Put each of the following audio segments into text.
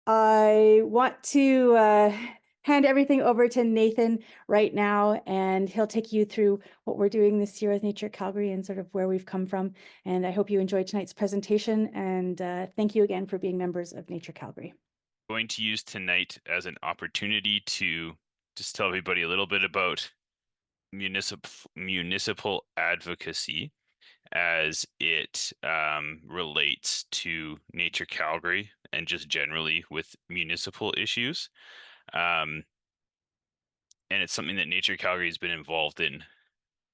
I want to hand everything over to Nathan right now, and he'll take you through what we're doing this year with Nature Calgary and sort of where we've come from. And I hope you enjoyed tonight's presentation, and thank you again for being members of Nature Calgary. Going to use tonight as an opportunity to just tell everybody a little bit about municipal advocacy as it relates to Nature Calgary and just generally with municipal issues. Um, and it's something that Nature Calgary has been involved in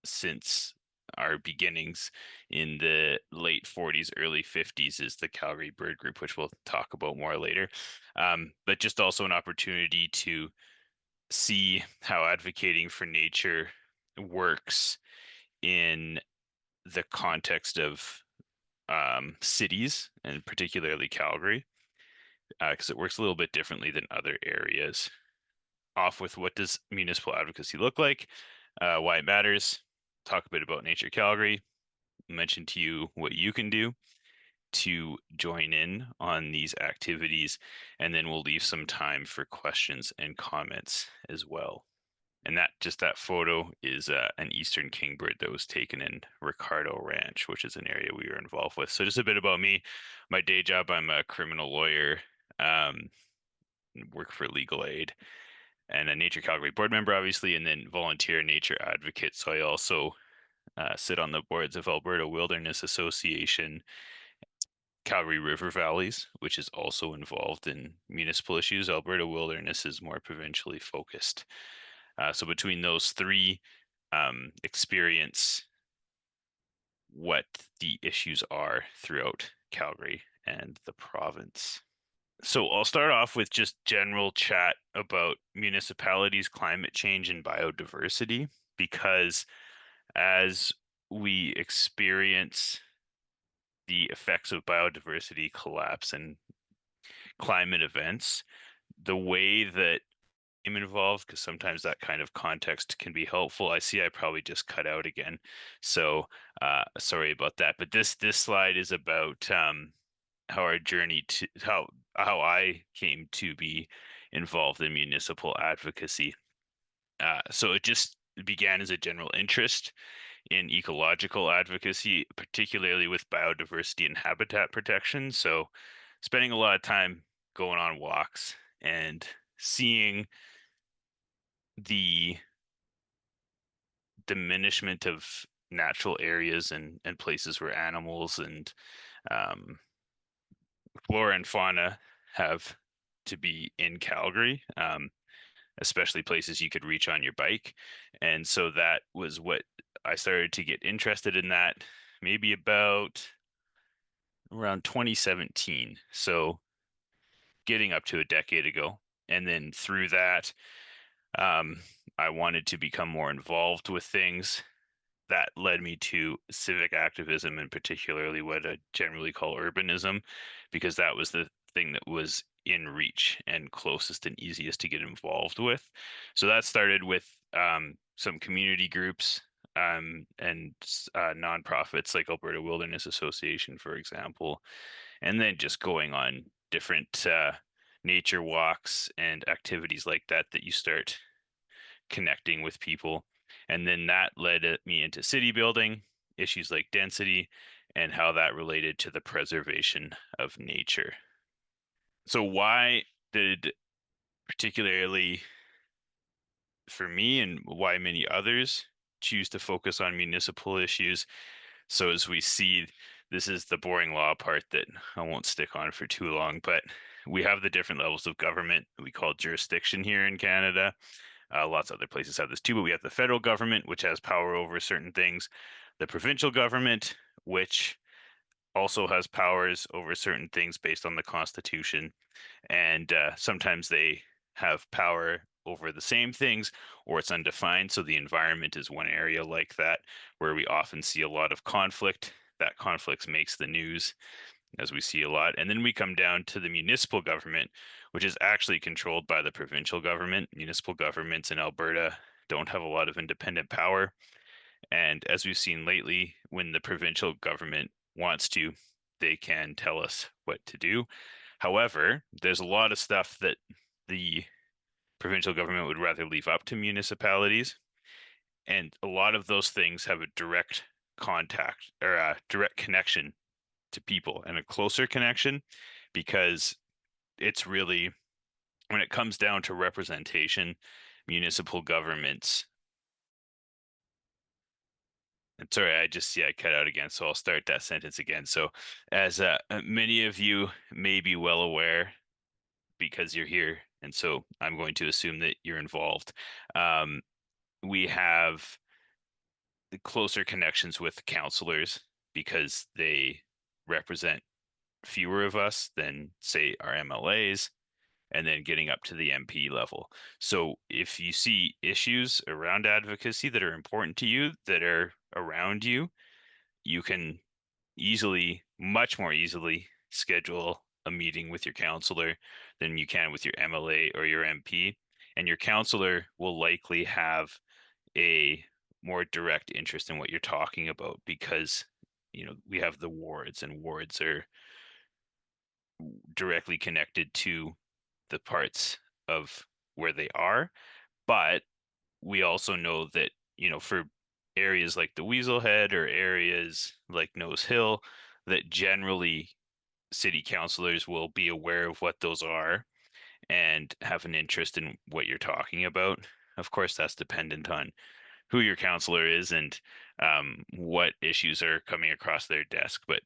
since our beginnings in the late 40s, early 50s is the Calgary Bird Group, which we'll talk about more later. But just also an opportunity to see how advocating for nature works in the context of cities and particularly Calgary, because it works a little bit differently than other areas. Off with what does municipal advocacy look like, why it matters, talk a bit about Nature Calgary, mention to you what you can do to join in on these activities, and then we'll leave some time for questions and comments as well. And that photo is an eastern kingbird that was taken in Ricardo Ranch, which is an area we were involved with. So just a bit about me. My day job, I'm a criminal lawyer, um, work for legal aid, and a Nature Calgary board member, obviously, and then volunteer nature advocate. So I also sit on the boards of Alberta Wilderness Association, Calgary River Valleys, which is also involved in municipal issues. Alberta Wilderness is more provincially focused. So between those three, experience what the issues are throughout Calgary and the province. So I'll start off with just general chat about municipalities, climate change, and biodiversity, because as we experience the effects of biodiversity collapse and climate events, the way that I'm involved, because sometimes that kind of context can be helpful. I see I probably just cut out again, so sorry about that. But this slide is about how our journey to how I came to be involved in municipal advocacy. So it just began as a general interest in ecological advocacy, particularly with biodiversity and habitat protection. So spending a lot of time going on walks and seeing the diminishment of natural areas and places where animals and um, flora and fauna have to be in Calgary, especially places you could reach on your bike. And so that was what I started to get interested in, that maybe about around 2017. So getting up to a decade ago. And then through that, um, I wanted to become more involved with things. That led me to civic activism, and particularly what I generally call urbanism, because that was the thing that was in reach and closest and easiest to get involved with. So that started with some community groups and nonprofits like Alberta Wilderness Association, for example, and then just going on different nature walks and activities like that that you start connecting with people. And then that led me into city building, issues like density, and how that related to the preservation of nature. So, why did, particularly for me and why many others, choose to focus on municipal issues? So, as we see, this is the boring law part that I won't stick on for too long, but we have the different levels of government we call jurisdiction here in Canada. Lots of other places have this too, but we have the federal government, which has power over certain things, the provincial government, which also has powers over certain things based on the Constitution. And sometimes they have power over the same things, or it's undefined. So the environment is one area like that where we often see a lot of conflict. That conflict makes the news, as we see a lot. And then we come down to the municipal government, which is actually controlled by the provincial government. Municipal governments in Alberta don't have a lot of independent power. And as we've seen lately, when the provincial government wants to, they can tell us what to do. However, there's a lot of stuff that the provincial government would rather leave up to municipalities. And a lot of those things have a direct contact or a direct connection to people and a closer connection because it's really, when it comes down to representation, municipal governments. And sorry, I cut out again, so I'll start that sentence again. So, as many of you may be well aware, because you're here, and so I'm going to assume that you're involved. Um, we have the closer connections with counselors because they represent fewer of us than, say, our MLAs, and then getting up to the MP level. So if you see issues around advocacy that are important to you, that are around you, you can easily, much more easily, schedule a meeting with your counselor than you can with your MLA or your MP. And your counselor will likely have a more direct interest in what you're talking about because, we have the wards, and wards are directly connected to the parts of where they are. But we also know that, for areas like the Weasel Head or areas like Nose Hill, that generally city councilors will be aware of what those are and have an interest in what you're talking about. Of course, that's dependent on who your counselor is and what issues are coming across their desk. But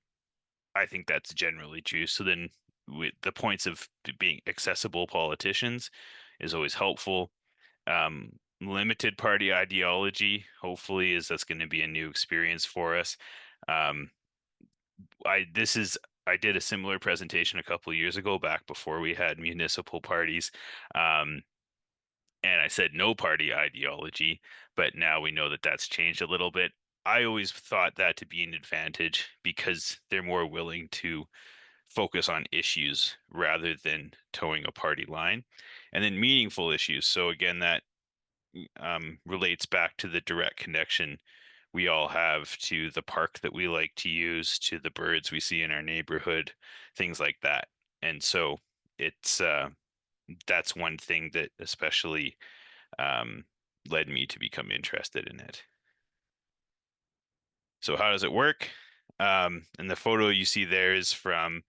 I think that's generally true. So then, with the points of being accessible politicians is always helpful. Limited party ideology, hopefully, is that's going to be a new experience for us. Um, I did a similar presentation a couple of years ago, back before we had municipal parties. Um, and I said no party ideology, but now we know that that's changed a little bit. I always thought that to be an advantage because they're more willing to focus on issues rather than towing a party line. And then meaningful issues. So again, that relates back to the direct connection we all have to the park that we like to use, to the birds we see in our neighborhood, things like that. And so it's that's one thing that especially um, led me to become interested in it. So how does it work? And the photo you see there is from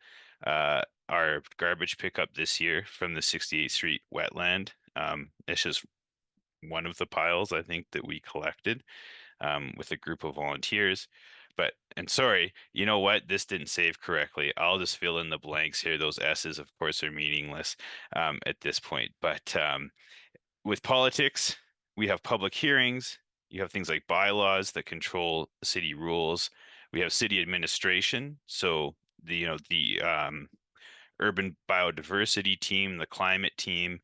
our garbage pickup this year from the 68th Street wetland. It's just one of the piles I think that we collected with a group of volunteers. But, and sorry, you know what? This didn't save correctly. I'll just fill in the blanks here. Those S's, of course, are meaningless at this point. But with politics, we have public hearings. You have things like bylaws that control city rules. We have city administration. So the urban biodiversity team, the climate team,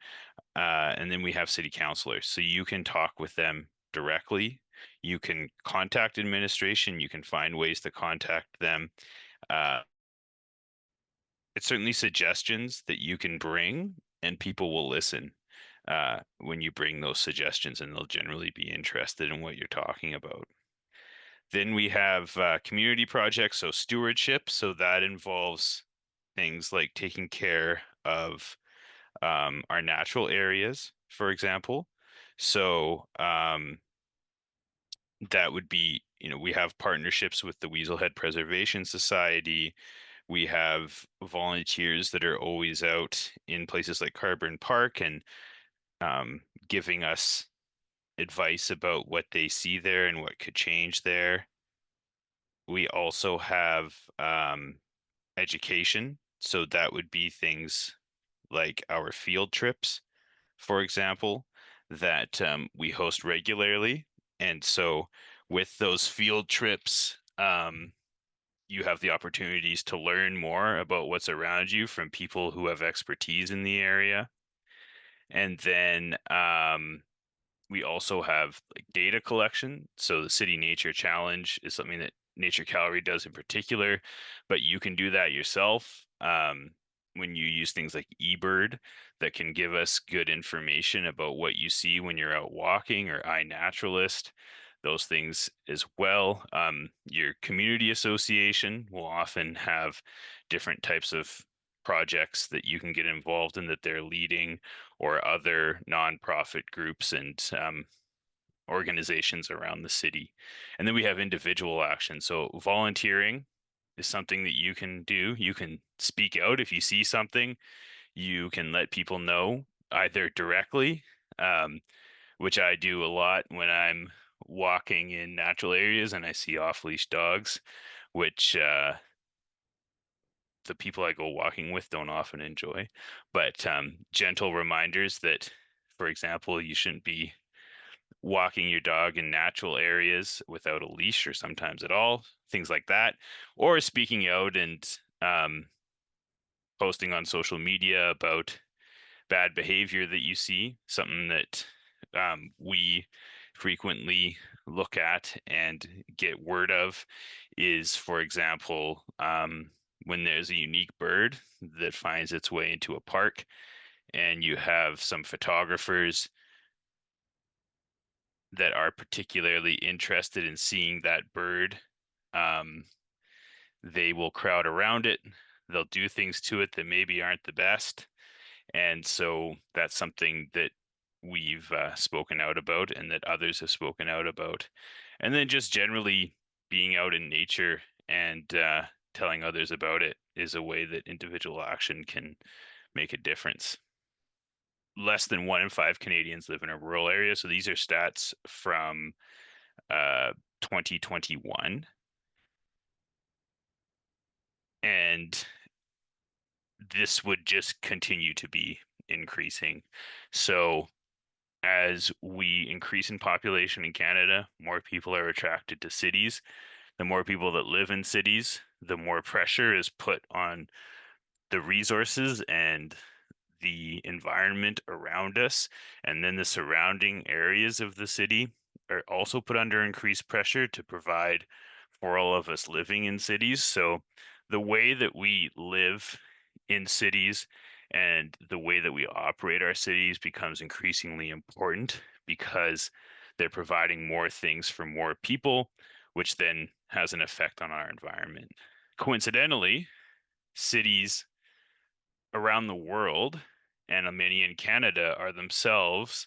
and then we have city councilors. So you can talk with them directly. You can contact administration. You can find ways to contact them. Uh, it's certainly suggestions that you can bring, and people will listen when you bring those suggestions, and they'll generally be interested in what you're talking about. Then we have community projects, so stewardship. So that involves things like taking care of our natural areas, for example. So that would be, we have partnerships with the Weaselhead Preservation Society. We have volunteers that are always out in places like Carburn Park and giving us advice about what they see there and what could change there. We also have education. So that would be things like our field trips, for example, that we host regularly. And so with those field trips, you have the opportunities to learn more about what's around you from people who have expertise in the area. And then we also have like data collection. So the City Nature Challenge is something that Nature Calgary does in particular, but you can do that yourself when you use things like eBird that can give us good information about what you see when you're out walking, or iNaturalist, those things as well. Your community association will often have different types of projects that you can get involved in that they're leading, or other nonprofit groups and organizations around the city. And then we have individual action. So volunteering is something that you can do. You can speak out if you see something. You can let people know either directly, um, which I do a lot when I'm walking in natural areas and I see off-leash dogs, which the people I go walking with don't often enjoy. But gentle reminders that, for example, you shouldn't be walking your dog in natural areas without a leash or sometimes at all, things like that, or speaking out and posting on social media about bad behavior that you see, something that we frequently look at and get word of is, for example, when there's a unique bird that finds its way into a park and you have some photographers that are particularly interested in seeing that bird, um, they will crowd around it. They'll do things to it that maybe aren't the best. And so that's something that we've spoken out about and that others have spoken out about. And then just generally being out in nature and telling others about it is a way that individual action can make a difference. Less than 1 in 5 Canadians live in a rural area. So these are stats from uh, 2021. And this would just continue to be increasing. So as we increase in population in Canada, more people are attracted to cities. The more people that live in cities, the more pressure is put on the resources and the environment around us. And then the surrounding areas of the city are also put under increased pressure to provide for all of us living in cities. So the way that we live in cities and the way that we operate our cities becomes increasingly important because they're providing more things for more people, which then has an effect on our environment. Coincidentally, cities around the world and many in Canada are themselves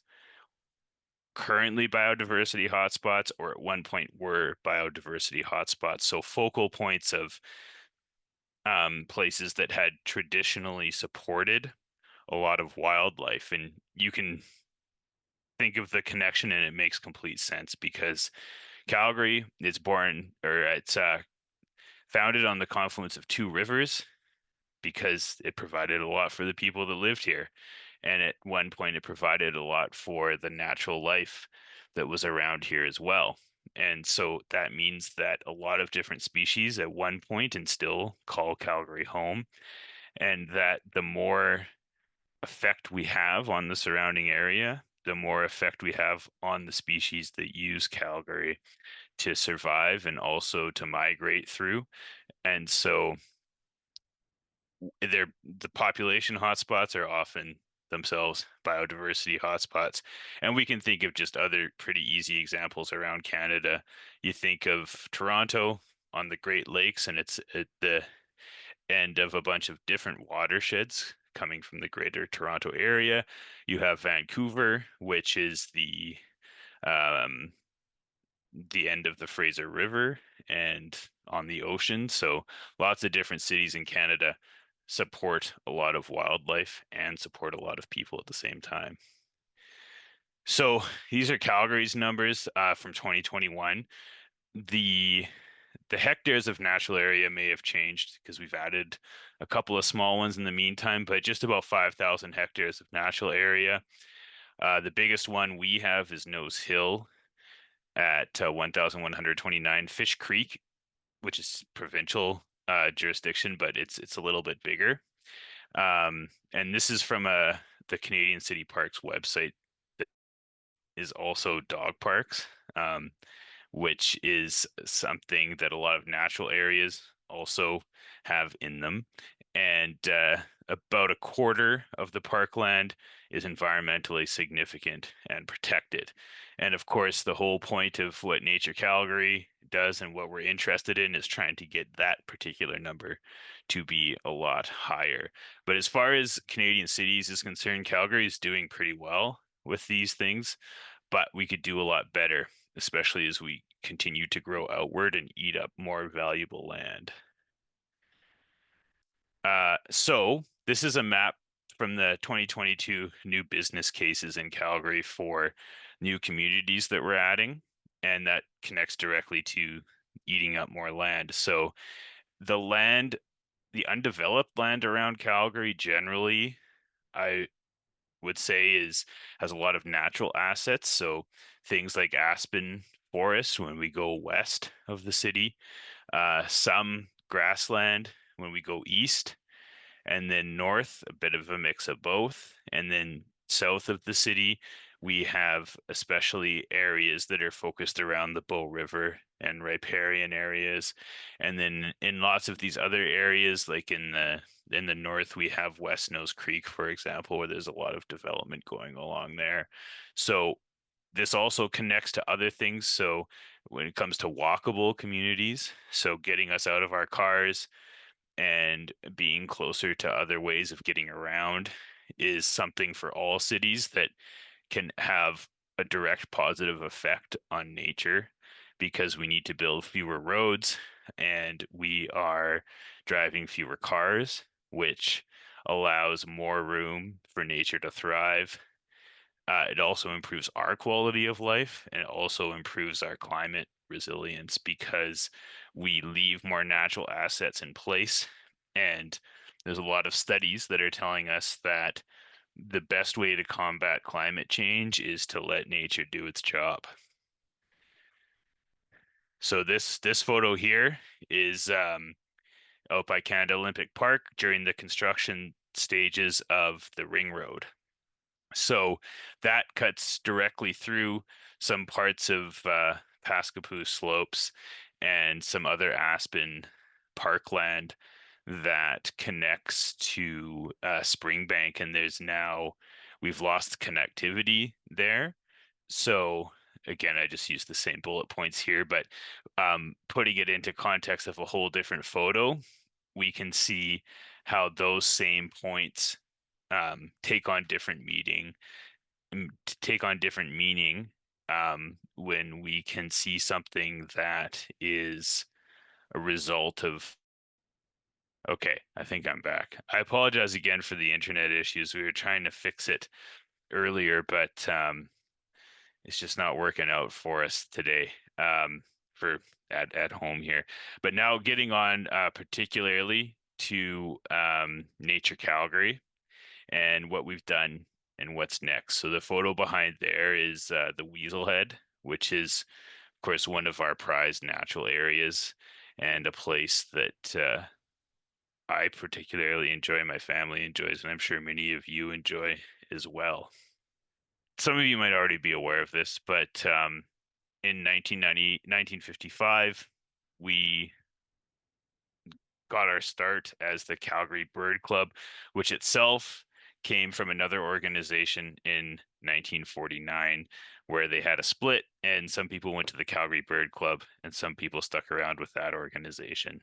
currently biodiversity hotspots, or at one point were biodiversity hotspots. So focal points of places that had traditionally supported a lot of wildlife. And you can think of the connection and it makes complete sense because Calgary is born, or it's founded on the confluence of two rivers because it provided a lot for the people that lived here. And at one point, it provided a lot for the natural life that was around here as well. And so that means that a lot of different species at one point and still call Calgary home. And that the more effect we have on the surrounding area, the more effect we have on the species that use Calgary to survive and also to migrate through. And so the population hotspots are often themselves biodiversity hotspots. And we can think of just other pretty easy examples around Canada. You think of Toronto on the Great Lakes, and it's at the end of a bunch of different watersheds coming from the greater Toronto area. You have Vancouver, which is um, the end of the Fraser River and on the ocean. So lots of different cities in Canada support a lot of wildlife and support a lot of people at the same time. So these are Calgary's numbers from 2021. The the hectares of natural area may have changed because we've added a couple of small ones in the meantime, but just about 5,000 hectares of natural area. The biggest one we have is Nose Hill at 1,129. Fish Creek, which is provincial jurisdiction, but it's a little bit bigger. And this is from the Canadian City Parks website that is also dog parks, which is something that a lot of natural areas also have in them. and about a quarter of the parkland is environmentally significant and protected. And of course, the whole point of what Nature Calgary does and what we're interested in is trying to get that particular number to be a lot higher. But as far as Canadian cities is concerned, Calgary is doing pretty well with these things, but we could do a lot better, especially as we continue to grow outward and eat up more valuable land. So this is a map from the 2022 new business cases in Calgary for new communities that we're adding, and that connects directly to eating up more land. So the land, the undeveloped land around Calgary generally, I would say has a lot of natural assets. So things like aspen forest when we go west of the city, some grassland when we go east, and then north, a bit of a mix of both. And then south of the city, we have especially areas that are focused around the Bow River and riparian areas. And then in lots of these other areas, like in the north, we have West Nose Creek, for example, where there's a lot of development going along there. So this also connects to other things. So when it comes to walkable communities, so getting us out of our cars and being closer to other ways of getting around is something for all cities that can have a direct positive effect on nature because we need to build fewer roads and we are driving fewer cars, which allows more room for nature to thrive. It also improves our quality of life and it also improves our climate resilience because we leave more natural assets in place. And there's a lot of studies that are telling us that the best way to combat climate change is to let nature do its job. So this photo here is out by Canada Olympic Park during the construction stages of the ring road. So that cuts directly through some parts of Paskapoo slopes and some other aspen parkland that connects to Springbank. And we've lost connectivity there. So again, I just used the same bullet points here, but putting it into context of a whole different photo, we can see how those same points take on different take on different meaning when we can see something that is a result of. Okay, I think I'm back. I apologize again for the internet issues. We were trying to fix it earlier, but it's just not working out for us today for at home here. But now getting on particularly to Nature Calgary and what we've done and what's next. So the photo behind there is the Weaselhead, which is, of course, one of our prized natural areas and a place that I particularly enjoy, my family enjoys, and I'm sure many of you enjoy as well. Some of you might already be aware of this, but in 1955, we got our start as the Calgary Bird Club, which itself came from another organization in 1949, where they had a split, and some people went to the Calgary Bird Club, and some people stuck around with that organization.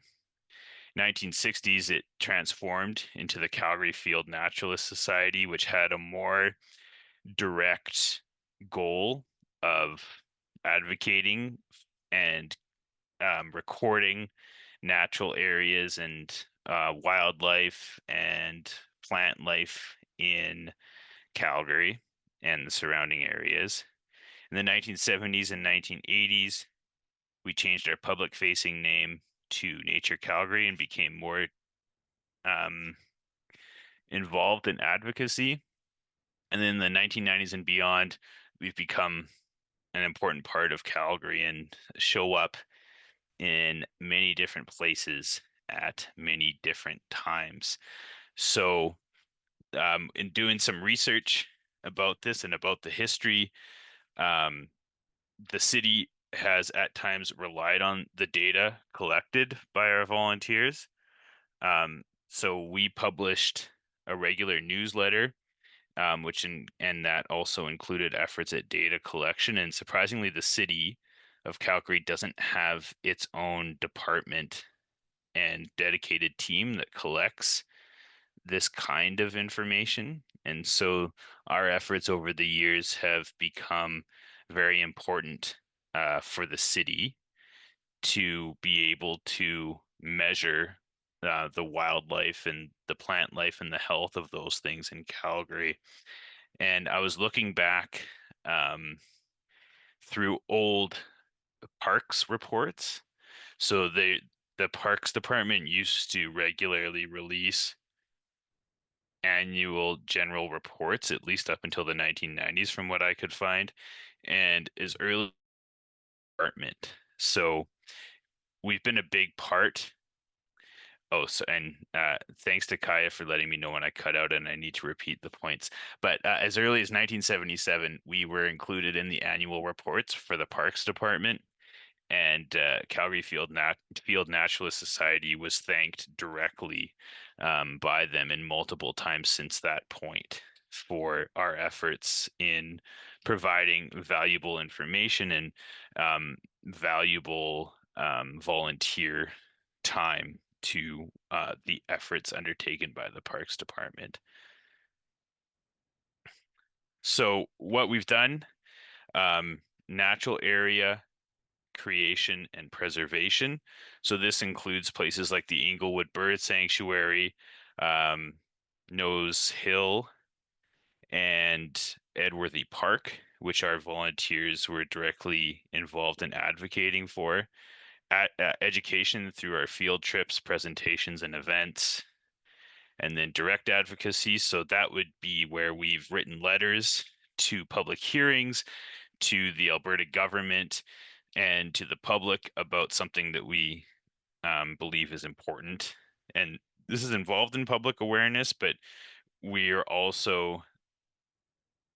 1960s, it transformed into the Calgary Field Naturalist Society, which had a more direct goal of advocating and recording natural areas and wildlife and plant life in Calgary and the surrounding areas. In the 1970s and 1980s, we changed our public facing name to Nature Calgary and became more um, involved in advocacy. And then in the 1990s and beyond, we've become an important part of Calgary and show up in many different places at many different times. So, in doing some research about this and about the history, um, the city has at times relied on the data collected by our volunteers. So we published a regular newsletter, and that also included efforts at data collection. And surprisingly, the city of Calgary doesn't have its own department and dedicated team that collects this kind of information. And so our efforts over the years have become very important for the city to be able to measure the wildlife and the plant life and the health of those things in Calgary. And I was looking back um, through old parks reports. So the Parks Department used to regularly release annual general reports, at least up until the 1990s, from what I could find, and as early department. So we've been a big part. Oh, so and thanks to Kaya for letting me know when I cut out and I need to repeat the points. But as early as 1977, we were included in the annual reports for the Parks Department, and Calgary Field Naturalist Society was thanked directly by them in multiple times since that point for our efforts in providing valuable information and valuable volunteer time to the efforts undertaken by the Parks Department. So what we've done, natural area creation and preservation. So this includes places like the Inglewood Bird Sanctuary, um, Nose Hill, and Edworthy Park, which our volunteers were directly involved in advocating for. Education through our field trips, presentations, and events. And then direct advocacy. So that would be where we've written letters to public hearings, to the Alberta government, and to the public about something that we believe is important. And this is involved in public awareness, but we are also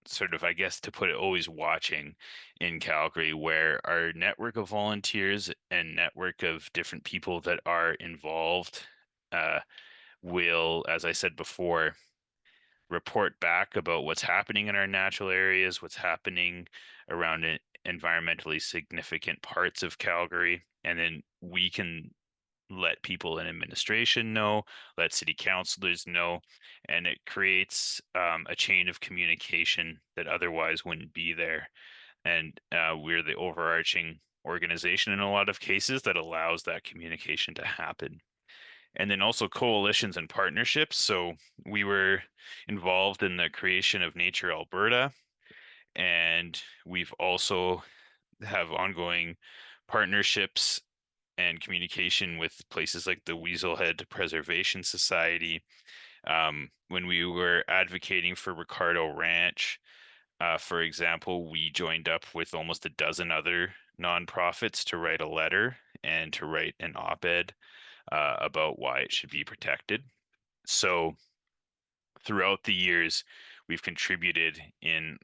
sort of, I guess, to put it, always watching in Calgary, where our network of volunteers and network of different people that are involved uh, will, as I said before, report back about what's happening in our natural areas, what's happening around environmentally significant parts of Calgary, and then we can let people in administration know, let city councilors know, and it creates a chain of communication that otherwise wouldn't be there. And we're the overarching organization in a lot of cases that allows that communication to happen. And then also coalitions and partnerships. So we were involved in the creation of Nature Alberta, and we've also have ongoing partnerships and communication with places like the Weaselhead Preservation Society. When we were advocating for Ricardo Ranch, for example, we joined up with almost a dozen other nonprofits to write a letter and to write an op-ed about why it should be protected. So throughout the years, we've contributed in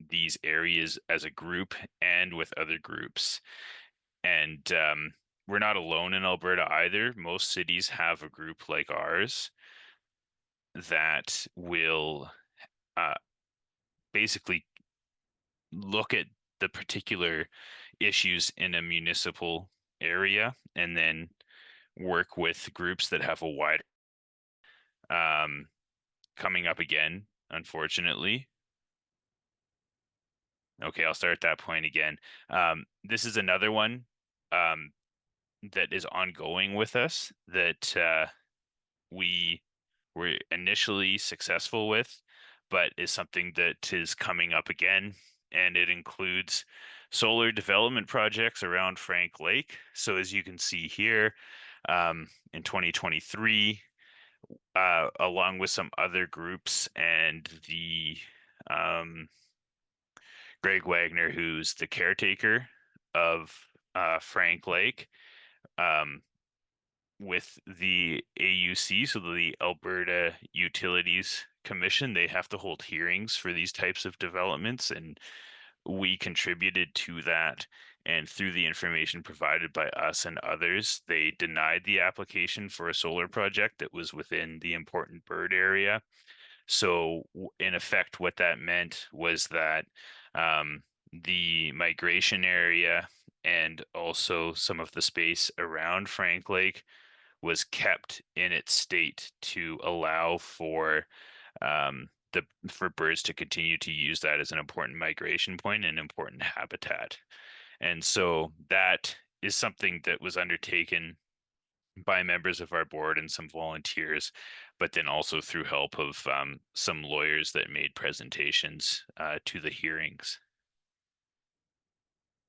these areas as a group and with other groups. And we're not alone in Alberta either. Most cities have a group like ours that will uh, basically look at the particular issues in a municipal area and then work with groups that have a wide um, coming up again, unfortunately. Okay, I'll start at that point again. This is another one um, that is ongoing with us that we were initially successful with, but is something that is coming up again. And it includes solar development projects around Frank Lake. So as you can see here, in 2023, along with some other groups and the Greg Wagner, who's the caretaker of Frank Lake, um, with the AUC, so the Alberta Utilities Commission, they have to hold hearings for these types of developments, and we contributed to that. And through the information provided by us and others, they denied the application for a solar project that was within the important bird area. So in effect, what that meant was that the migration area and also some of the space around Frank Lake was kept in its state to allow for birds to continue to use that as an important migration point and important habitat. And so that is something that was undertaken by members of our board and some volunteers, but then also through help of some lawyers that made presentations to the hearings.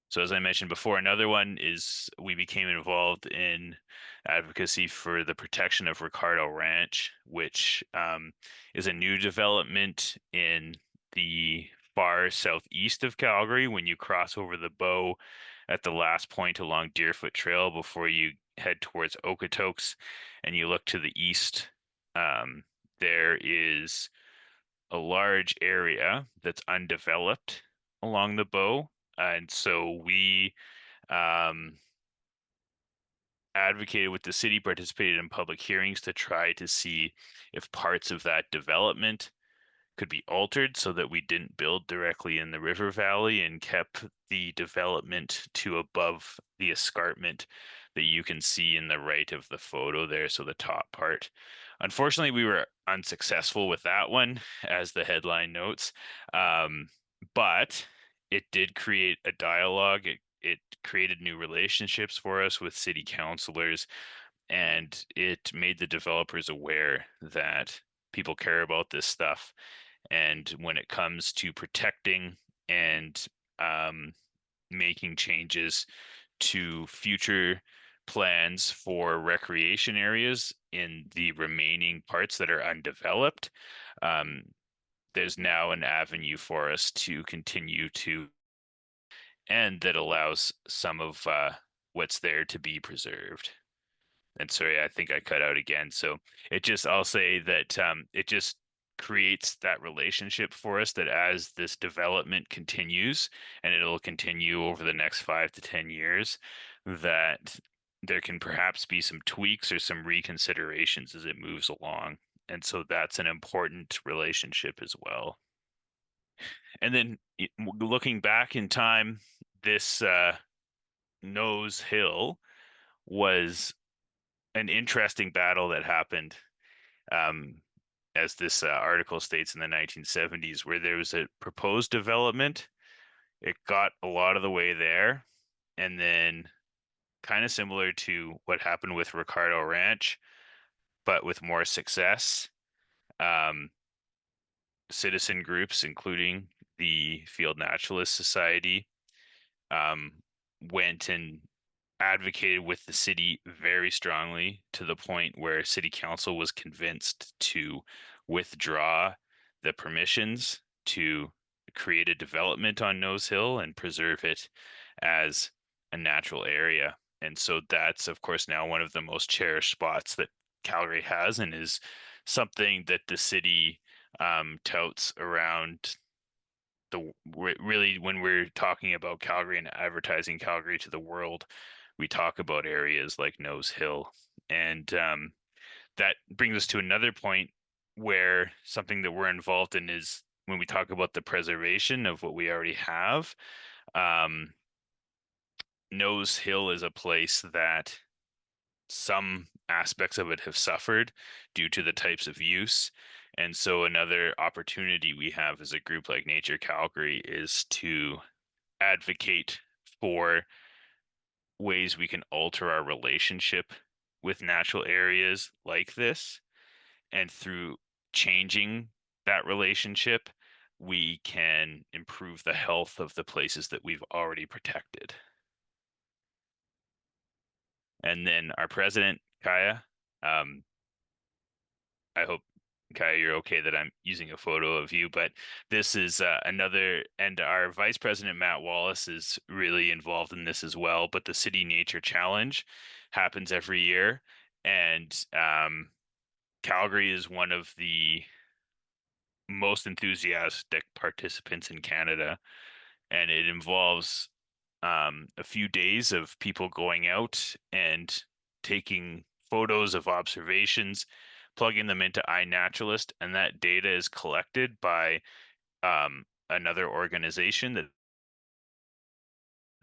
So as I mentioned before, another one is we became involved in advocacy for the protection of Ricardo Ranch, which is a new development in the far southeast of Calgary when you cross over the Bow at the last point along Deerfoot Trail before you head towards Okotoks and you look to the east. There is a large area that's undeveloped along the Bow. And so we um, advocated with the city, participated in public hearings to try to see if parts of that development could be altered so that we didn't build directly in the river valley and kept the development to above the escarpment that you can see in the right of the photo there, so the top part. Unfortunately, we were unsuccessful with that one, as the headline notes, but it did create a dialogue. It created new relationships for us with city councilors, and it made the developers aware that people care about this stuff. And when it comes to protecting and making changes to future plans for recreation areas in the remaining parts that are undeveloped, um, there's now an avenue for us to continue to, and that allows some of what's there to be preserved. And sorry, I think I cut out again. So I'll say that it just creates that relationship for us that as this development continues, and it'll continue over the next 5 to 10 years, that there can perhaps be some tweaks or some reconsiderations as it moves along. And so that's an important relationship as well. And then looking back in time, this Nose Hill was an interesting battle that happened, um, as this article states, in the 1970s, where there was a proposed development. It got a lot of the way there, and then kind of similar to what happened with Ricardo Ranch, but with more success. Um, Citizen groups, including the Field Naturalist Society, um, went and advocated with the city very strongly to the point where city council was convinced to withdraw the permissions to create a development on Nose Hill and preserve it as a natural area. And so that's, of course, now one of the most cherished spots that Calgary has and is something that the city touts around really when we're talking about Calgary and advertising Calgary to the world, we talk about areas like Nose Hill. And that brings us to another point where something that we're involved in is when we talk about the preservation of what we already have. Um, Nose Hill is a place that some aspects of it have suffered due to the types of use. And so another opportunity we have as a group like Nature Calgary is to advocate for ways we can alter our relationship with natural areas like this. And through changing that relationship, we can improve the health of the places that we've already protected. And then our president, Kaya, um, I hope, Kaya, you're okay that I'm using a photo of you, but this is another, and our vice president, Matt Wallace, is really involved in this as well. But the City Nature Challenge happens every year, and Calgary is one of the most enthusiastic participants in Canada, and it involves a few days of people going out and taking photos of observations, plugging them into iNaturalist, and that data is collected by another organization that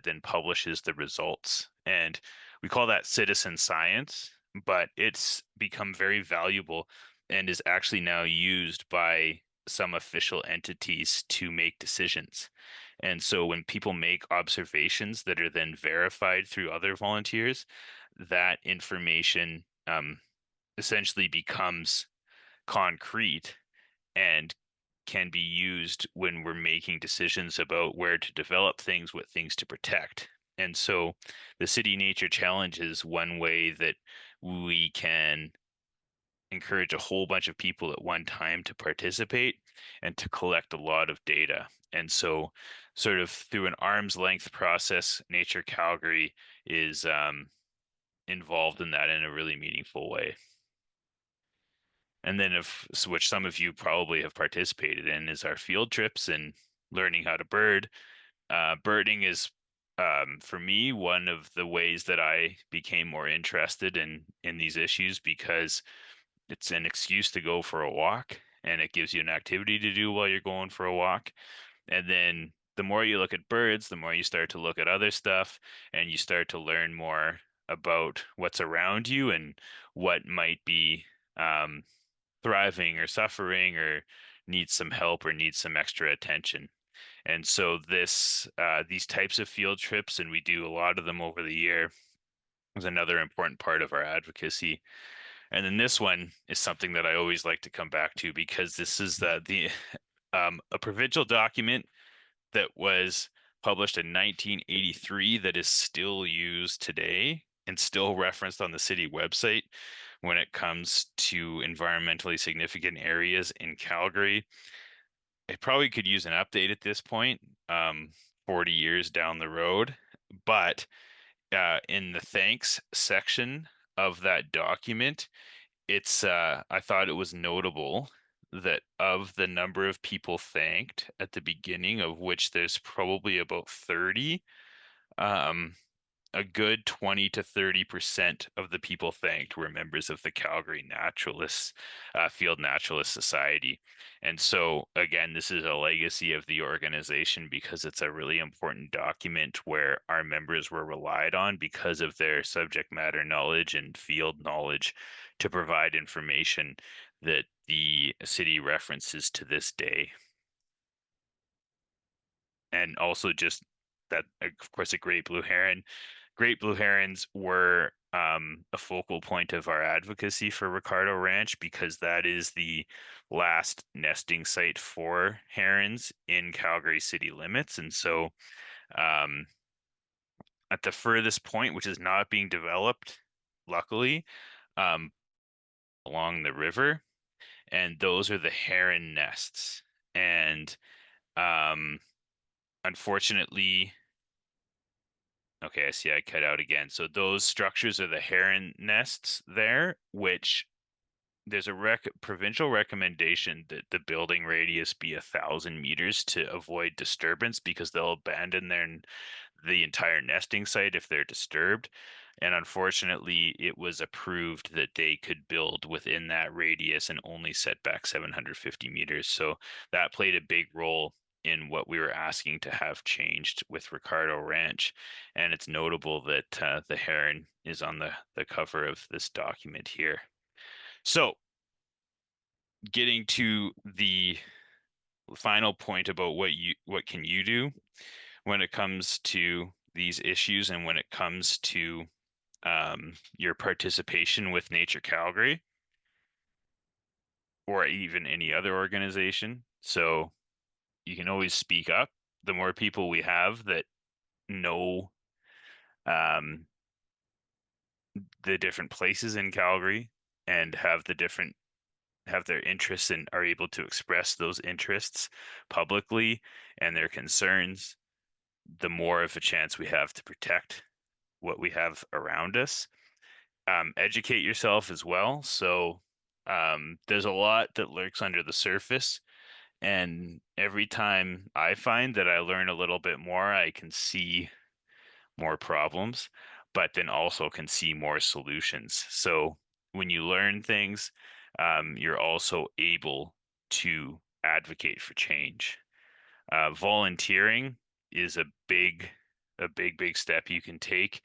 then publishes the results. And we call that citizen science, but it's become very valuable and is actually now used by some official entities to make decisions. And so when people make observations that are then verified through other volunteers, that information essentially becomes concrete and can be used when we're making decisions about where to develop things, what things to protect. And so the City Nature Challenge is one way that we can encourage a whole bunch of people at one time to participate and to collect a lot of data. And so, sort of through an arm's length process, Nature Calgary is involved in that in a really meaningful way. And then, which some of you probably have participated in, is our field trips and learning how to bird. Birding is, for me, one of the ways that I became more interested in these issues because it's an excuse to go for a walk and it gives you an activity to do while you're going for a walk. And then the more you look at birds, the more you start to look at other stuff and you start to learn more about what's around you and what might be um, thriving or suffering or needs some help or needs some extra attention. And so these types of field trips, and we do a lot of them over the year, is another important part of our advocacy. And then this one is something that I always like to come back to because this is the a provincial document that was published in 1983 that is still used today and still referenced on the city website when it comes to environmentally significant areas in Calgary. It probably could use an update at this point, 40 years down the road. But in the thanks section of that document, I thought it was notable that of the number of people thanked at the beginning, of which there's probably about 30, um, a good 20 to 30% of the people thanked were members of the Calgary Naturalists, Field Naturalist Society. And so, again, this is a legacy of the organization because it's a really important document where our members were relied on because of their subject matter knowledge and field knowledge to provide information that the city references to this day. And also just that, of course, a great blue heron. Great blue herons were a focal point of our advocacy for Ricardo Ranch because that is the last nesting site for herons in Calgary city limits. And so um, at the furthest point, which is not being developed, luckily, um, along the river, and those are the heron nests. And um, unfortunately, okay, I see I cut out again. So those structures are the heron nests there, which there's a provincial recommendation that the building radius be 1,000 meters to avoid disturbance because they'll abandon the entire nesting site if they're disturbed. And unfortunately, it was approved that they could build within that radius and only set back 750 meters. So that played a big role in what we were asking to have changed with Ricardo Ranch. And it's notable that the heron is on the cover of this document here. So getting to the final point about what can you do when it comes to these issues and when it comes to your participation with Nature Calgary or even any other organization. So you can always speak up. The more people we have that know um, the different places in Calgary and have their interests and are able to express those interests publicly and their concerns, the more of a chance we have to protect what we have around us. Educate yourself as well. So there's a lot that lurks under the surface. And every time I find that I learn a little bit more, I can see more problems, but then also can see more solutions. So when you learn things, you're also able to advocate for change. Volunteering is big step you can take.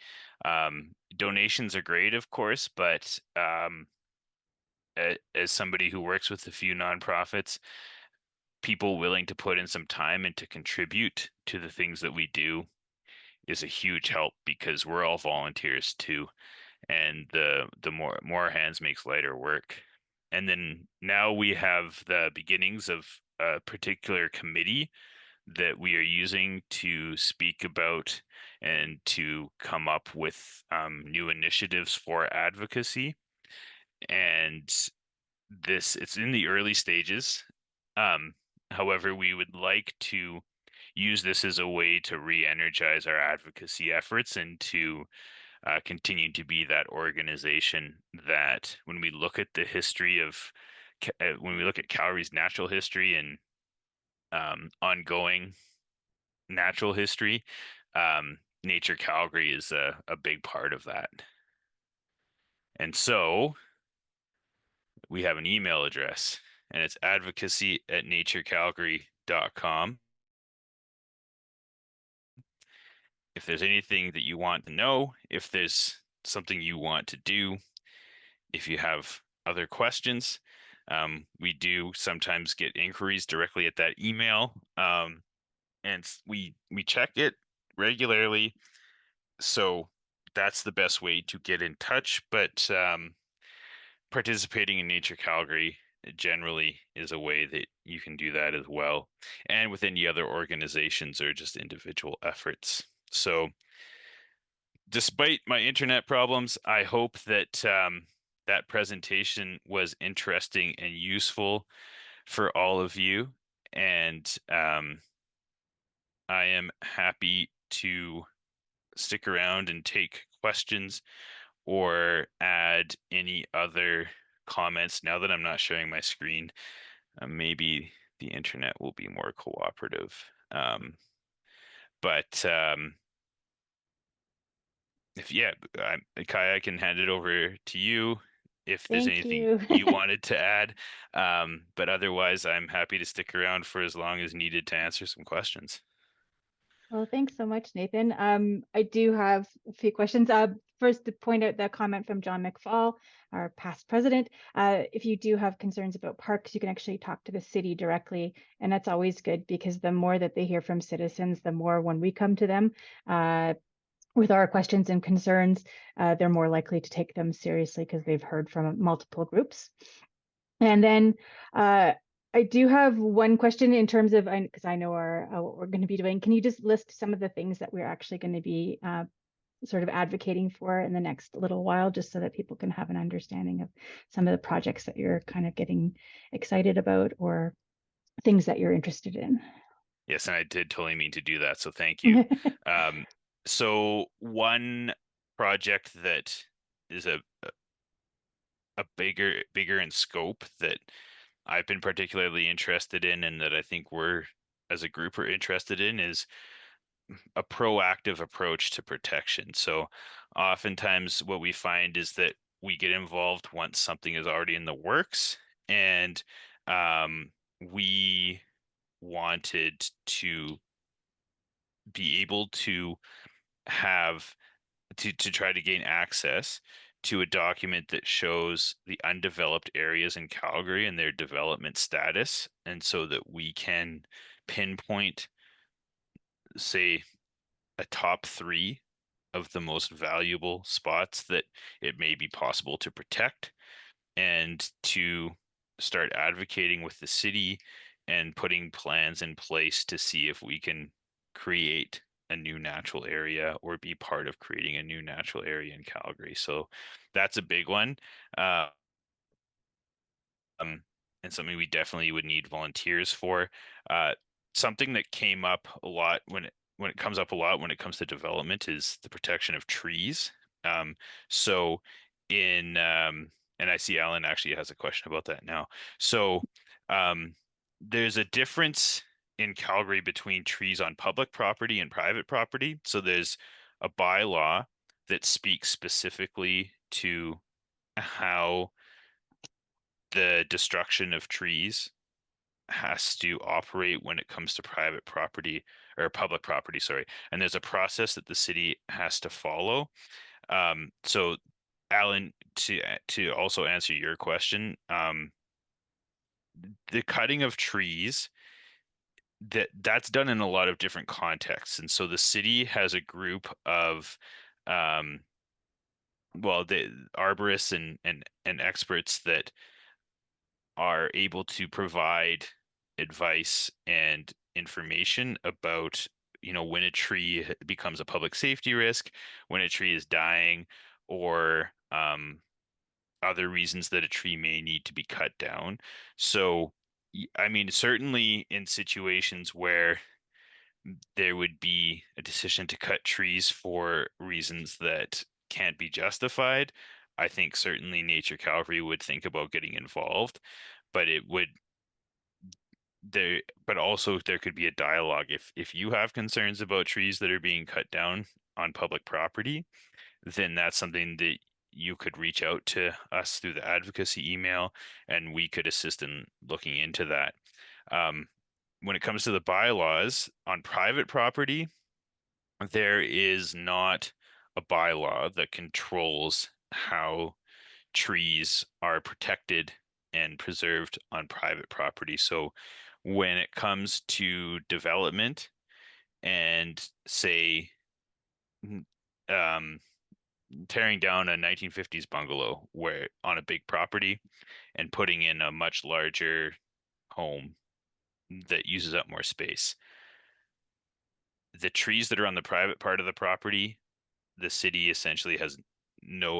Donations are great, of course, but as somebody who works with a few nonprofits, people willing to put in some time and to contribute to the things that we do is a huge help because we're all volunteers too, and the more hands makes lighter work. And then now we have the beginnings of a particular committee that we are using to speak about and to come up with new initiatives for advocacy. And it's in the early stages. Um, However, we would like to use this as a way to re-energize our advocacy efforts and to continue to be that organization that when we look at the history of when we look at Calgary's natural history and ongoing natural history, Nature Calgary is a big part of that. And so we have an email address, and it's advocacy@naturecalgary.com. If there's anything that you want to know, if there's something you want to do, if you have other questions, we do sometimes get inquiries directly at that email, and we check it regularly. So that's the best way to get in touch. But participating in Nature Calgary generally is a way that you can do that as well, and with any other organizations or just individual efforts. So, despite my internet problems, I hope that that presentation was interesting and useful for all of you. And I am happy to stick around and take questions or add any other comments. Now that I'm not sharing my screen, maybe the internet will be more cooperative. But if yeah, Kai, I can hand it over to you if there's Thank anything you. you wanted to add. But otherwise, I'm happy to stick around for as long as needed to answer some questions. Well, thanks so much, Nathan. I do have a few questions. First, to point out the comment from John McFall, our past president. If you do have concerns about parks, you can actually talk to the city directly, and that's always good because the more that they hear from citizens, the more when we come to them with our questions and concerns, they're more likely to take them seriously because they've heard from multiple groups. And then I do have one question in terms of, because I know what we're going to be doing. Can you just list some of the things that we're actually going to be sort of advocating for in the next little while, just so that people can have an understanding of some of the projects that you're kind of getting excited about or things that you're interested in? Yes, and I did totally mean to do that, so thank you. Um, so one project that is a bigger in scope that I've been particularly interested in and that I think we're as a group are interested in is a proactive approach to protection. So oftentimes what we find is that we get involved once something is already in the works, and we wanted to be able to have to try to gain access to a document that shows the undeveloped areas in Calgary and their development status, and so that we can pinpoint, say, a top three of the most valuable spots that it may be possible to protect, and to start advocating with the city and putting plans in place to see if we can create a new natural area or be part of creating a new natural area in Calgary. So that's a big one. Uh, um, and something we definitely would need volunteers for. Uh, Something that came up a lot when it comes up a lot when it comes to development is the protection of trees. Um, so in and I see Alan actually has a question about that now. So um, there's a difference in Calgary between trees on public property and private property. So there's a bylaw that speaks specifically to how the destruction of trees has to operate when it comes to private property or public property, sorry. And there's a process that the city has to follow. So Alan, to also answer your question, the cutting of trees that's done in a lot of different contexts. And so the city has a group of um well, the arborists and experts that are able to provide advice and information about, when a tree becomes a public safety risk, when a tree is dying, or other reasons that a tree may need to be cut down. So, I mean, certainly in situations where there would be a decision to cut trees for reasons that can't be justified, I think certainly Nature Calgary would think about getting involved, but it would but also there could be a dialogue. If you have concerns about trees that are being cut down on public property, then that's something that you could reach out to us through the advocacy email, and we could assist in looking into that. Um, when it comes to the bylaws on private property, there is not a bylaw that controls how trees are protected and preserved on private property. So when it comes to development and say um, tearing down a 1950s bungalow where on a big property and putting in a much larger home that uses up more space, the trees that are on the private part of the property, the city essentially has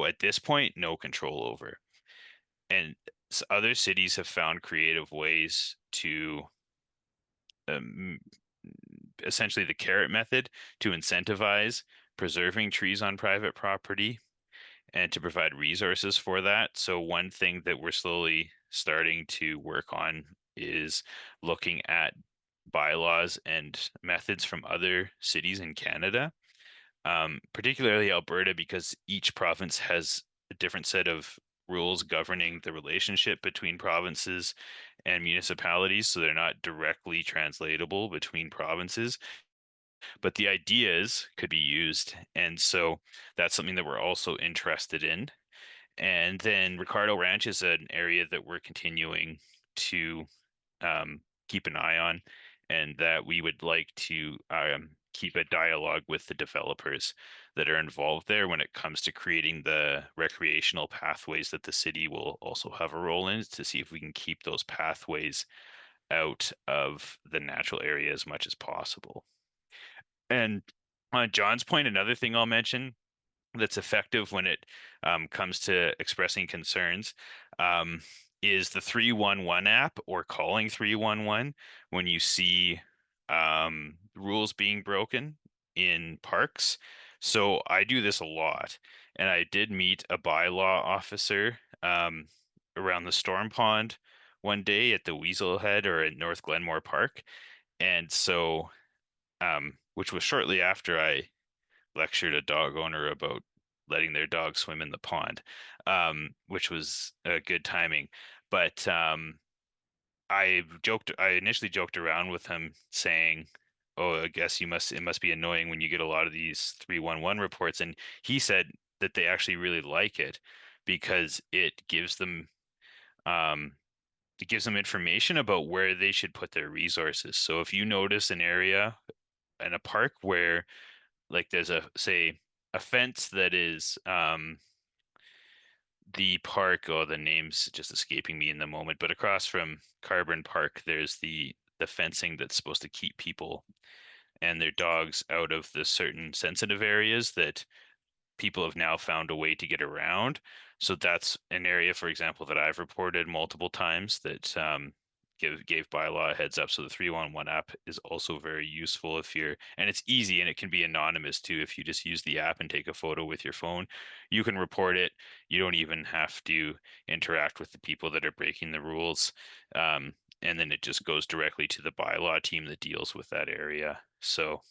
at this point, no control over. And other cities have found creative ways to um, essentially the carrot method to incentivize preserving trees on private property and to provide resources for that. So one thing that we're slowly starting to work on is looking at bylaws and methods from other cities in Canada, particularly Alberta, because each province has a different set of rules governing the relationship between provinces and municipalities. So they're not directly translatable between provinces, but the ideas could be used. And so that's something that we're also interested in. And then Ricardo Ranch is an area that we're continuing to keep an eye on, and that we would like to keep a dialogue with the developers that are involved there when it comes to creating the recreational pathways that the city will also have a role in, to see if we can keep those pathways out of the natural area as much as possible. And on John's point, another thing I'll mention that's effective when it comes to expressing concerns um, is the 311 app, or calling 311 when you see rules being broken in parks. So I do this a lot, and I did meet a bylaw officer around the Storm Pond one day at the Weasel Head or at North Glenmore Park. And so, which was shortly after I lectured a dog owner about letting their dog swim in the pond, which was good timing. But I initially joked around with him saying, "Oh, I guess it must be annoying when you get a lot of these 311 reports." And he said that they actually really like it because um, it gives them information about where they should put their resources. So if you notice an area in a park where, like, there's a fence that is the park, oh, the name's just escaping me in the moment, but across from Carbon Park there's the fencing that's supposed to keep people and their dogs out of the certain sensitive areas that people have now found a way to get around. So that's an area, for example, that I've reported multiple times that gave bylaw a heads up. So the 311 app is also very useful and it's easy, and it can be anonymous too. If you just use the app and take a photo with your phone, you can report it. You don't even have to interact with the people that are breaking the rules. And then it just goes directly to the bylaw team that deals with that area. So,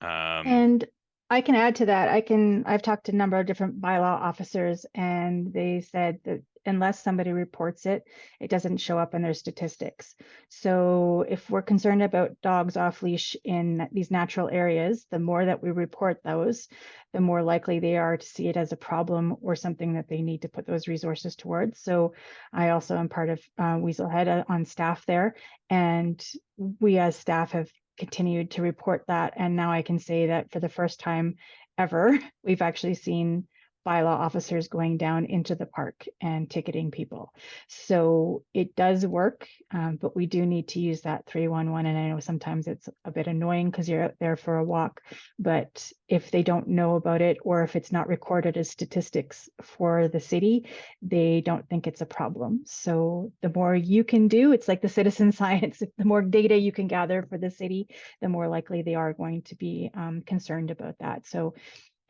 um, And I can add to that. I've talked to a number of different bylaw officers, and they said that unless somebody reports it, it doesn't show up in their statistics. So if we're concerned about dogs off leash in these natural areas, the more that we report those, the more likely they are to see it as a problem or something that they need to put those resources towards. So I also am part of Weaselhead on staff there, and we as staff have continued to report that. And now I can say that for the first time ever, we've actually seen bylaw officers going down into the park and ticketing people. So it does work, but we do need to use that 311. And I know sometimes it's a bit annoying because you're out there for a walk, but if they don't know about it, or if it's not recorded as statistics for the city, they don't think it's a problem. So the more you can do, it's like the citizen science, the more data you can gather for the city, the more likely they are going to be concerned about that. So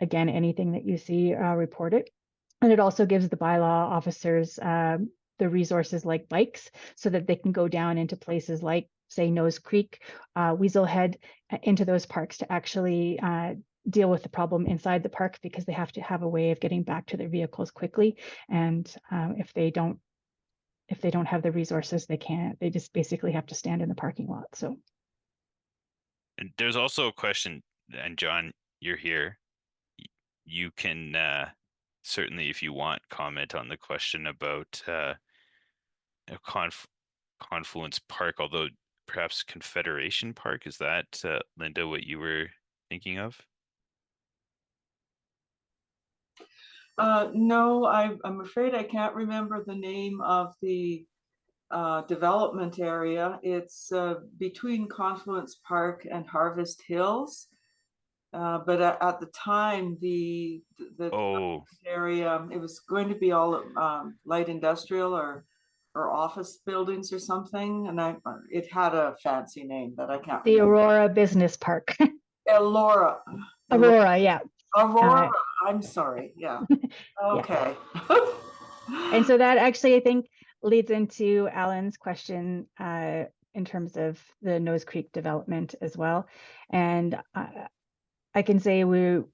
again, anything that you see, report it. And it also gives the bylaw officers the resources like bikes so that they can go down into places like, say, Nose Creek, Weaselhead, into those parks to actually deal with the problem inside the park, because they have to have a way of getting back to their vehicles quickly. And if they don't have the resources, they can't. They just basically have to stand in the parking lot. So And there's also a question, and John, you're here. You can certainly, if you want, comment on the question about Confluence Park, although perhaps Confederation Park. Is that, Linda, what you were thinking of? No, I'm afraid I can't remember the name of the development area. It's between Confluence Park and Harvest Hills. But at the time, the Oh, area, it was going to be all light industrial or office buildings or something, and it had a fancy name that I can't the remember. Aurora Business Park. Elora, Aurora, yeah. Aurora. Uh, I'm sorry. Yeah. yeah. Okay. And so that actually, I think, leads into Alan's question in terms of the Nose Creek development as well. And I can say we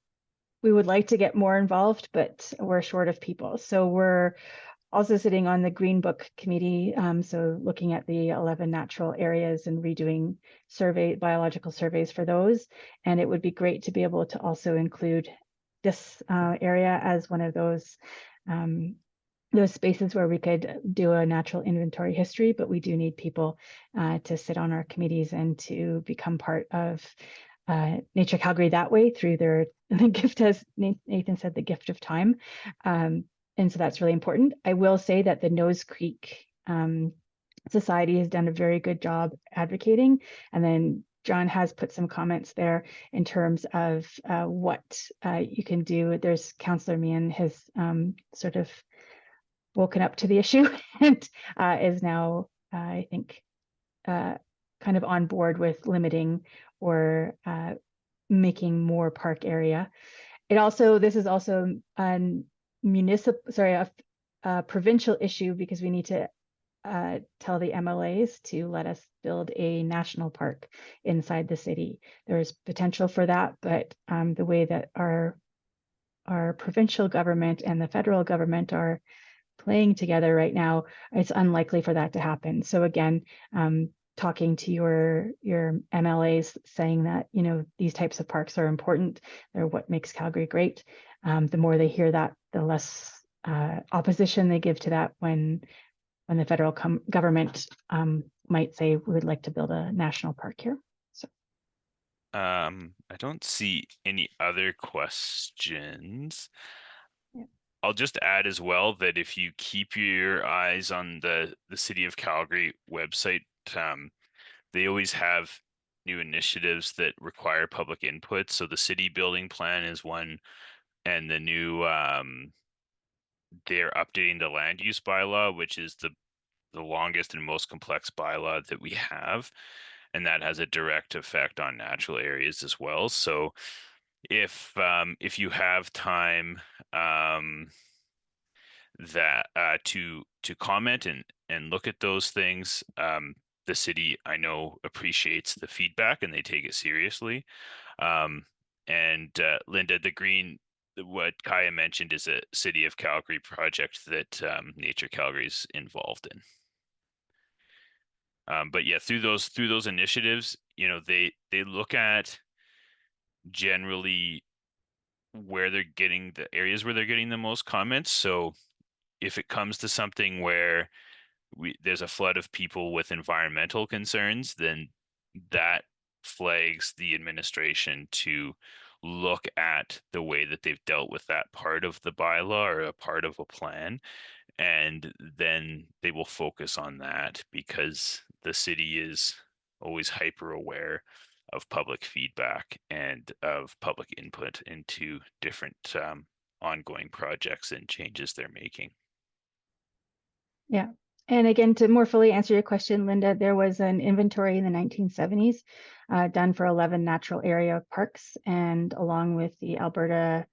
would like to get more involved, but we're short of people. So we're also sitting on the Green Book Committee, so looking at the 11 natural areas and redoing biological surveys for those. And it would be great to be able to also include this area as one of those spaces where we could do a natural inventory history, but we do need people to sit on our committees and to become part of Nature Calgary that way through their the gift, as Nathan said, the gift of time. And so that's really important. I will say that the Nose Creek Society has done a very good job advocating. And then John has put some comments there in terms of what you can do. There's Councillor Meehan has sort of woken up to the issue and is now, I think, kind of on board with limiting or making more park area. This is also a provincial issue, because we need to tell the MLAs to let us build a national park inside the city. There's potential for that, but the way that our provincial government and the federal government are playing together right now, it's unlikely for that to happen. So again, talking to your MLAs, saying that, you know, these types of parks are important. They're what makes Calgary great. The more they hear that, the less opposition they give to that when the federal government might say we would like to build a national park here. So I don't see any other questions. yeah. I'll just add as well that if you keep your eyes on the City of Calgary website, they always have new initiatives that require public input. So the city building plan is one, and the new they're updating the land use bylaw, which is the longest and most complex bylaw that we have, and that has a direct effect on natural areas as well. So if you have time that to comment and look at those things, the city, I know, appreciates the feedback and they take it seriously. And Linda, what Kaya mentioned is a City of Calgary project that Nature Calgary is involved in. But yeah, through those initiatives, they look at generally where they're getting the areas where they're getting the most comments. So if it comes to something where there's a flood of people with environmental concerns, then that flags the administration to look at the way that they've dealt with that part of the bylaw or a part of a plan. And then they will focus on that because the city is always hyper aware of public feedback and of public input into different ongoing projects and changes they're making. Yeah. And again, to more fully answer your question, Linda, there was an inventory in the 1970s done for 11 natural area parks, and along with the Alberta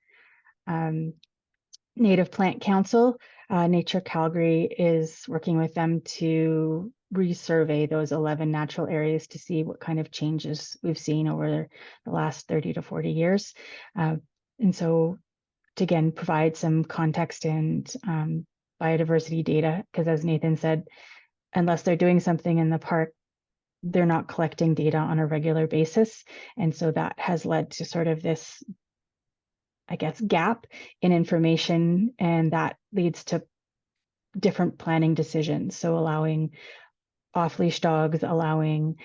Native Plant Council, Nature Calgary is working with them to resurvey those 11 natural areas to see what kind of changes we've seen over the last 30 to 40 years. And so to again provide some context and biodiversity data, because as Nathan said, unless they're doing something in the park, they're not collecting data on a regular basis. And so that has led to sort of this, I guess, gap in information, and that leads to different planning decisions. So allowing off-leash dogs, allowing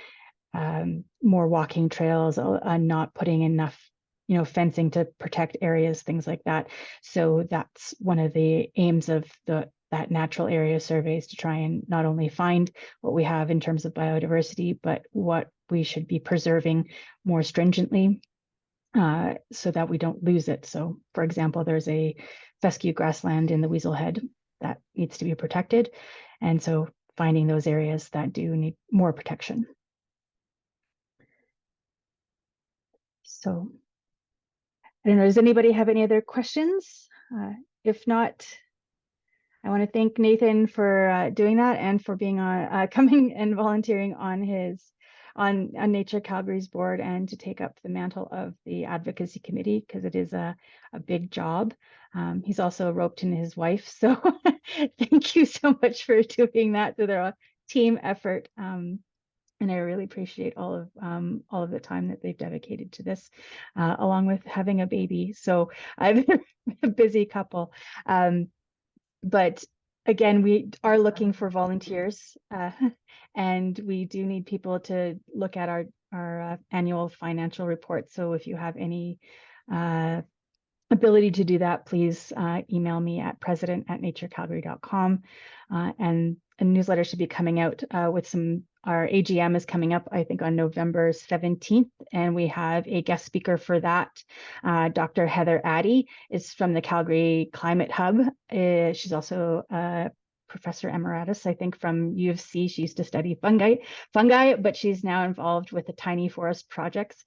more walking trails, not putting enough fencing to protect areas, things like that. So that's one of the aims of that natural area surveys, to try and not only find what we have in terms of biodiversity, but what we should be preserving more stringently so that we don't lose it. So for example, there's a fescue grassland in the Weaselhead that needs to be protected. And so finding those areas that do need more protection. So I don't know, does anybody have any other questions? If not, I want to thank Nathan for doing that and for being on coming and volunteering on Nature Calgary's board, and to take up the mantle of the advocacy committee, because it is a big job. He's also roped in his wife, so thank you so much for doing that. So they're a team effort. And I really appreciate all of the time that they've dedicated to this, along with having a baby. So I'm a busy couple. But again, we are looking for volunteers, and we do need people to look at our annual financial report. So if you have any ability to do that, please email me at president@naturecalgary.com. And a newsletter should be coming out with our AGM is coming up, I think, on November 17th. And we have a guest speaker for that. Dr. Heather Addy is from the Calgary Climate Hub. She's also a professor emeritus, I think, from U of C. She used to study fungi, but she's now involved with the Tiny Forest projects.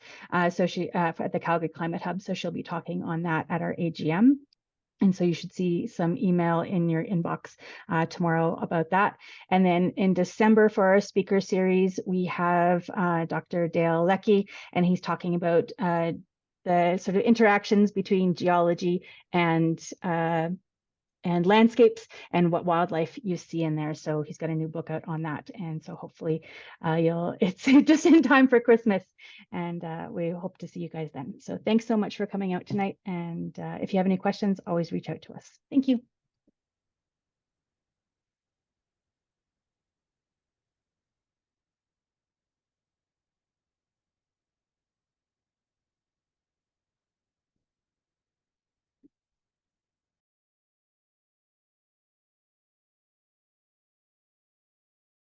So she at the Calgary Climate Hub. So she'll be talking on that at our AGM. And so you should see some email in your inbox tomorrow about that. And then in December, for our speaker series, we have Dr. Dale Leckie, and he's talking about the sort of interactions between geology and landscapes, and what wildlife you see in there. So he's got a new book out on that. And so hopefully it's just in time for Christmas, and we hope to see you guys then. So thanks so much for coming out tonight. And if you have any questions, always reach out to us. Thank you.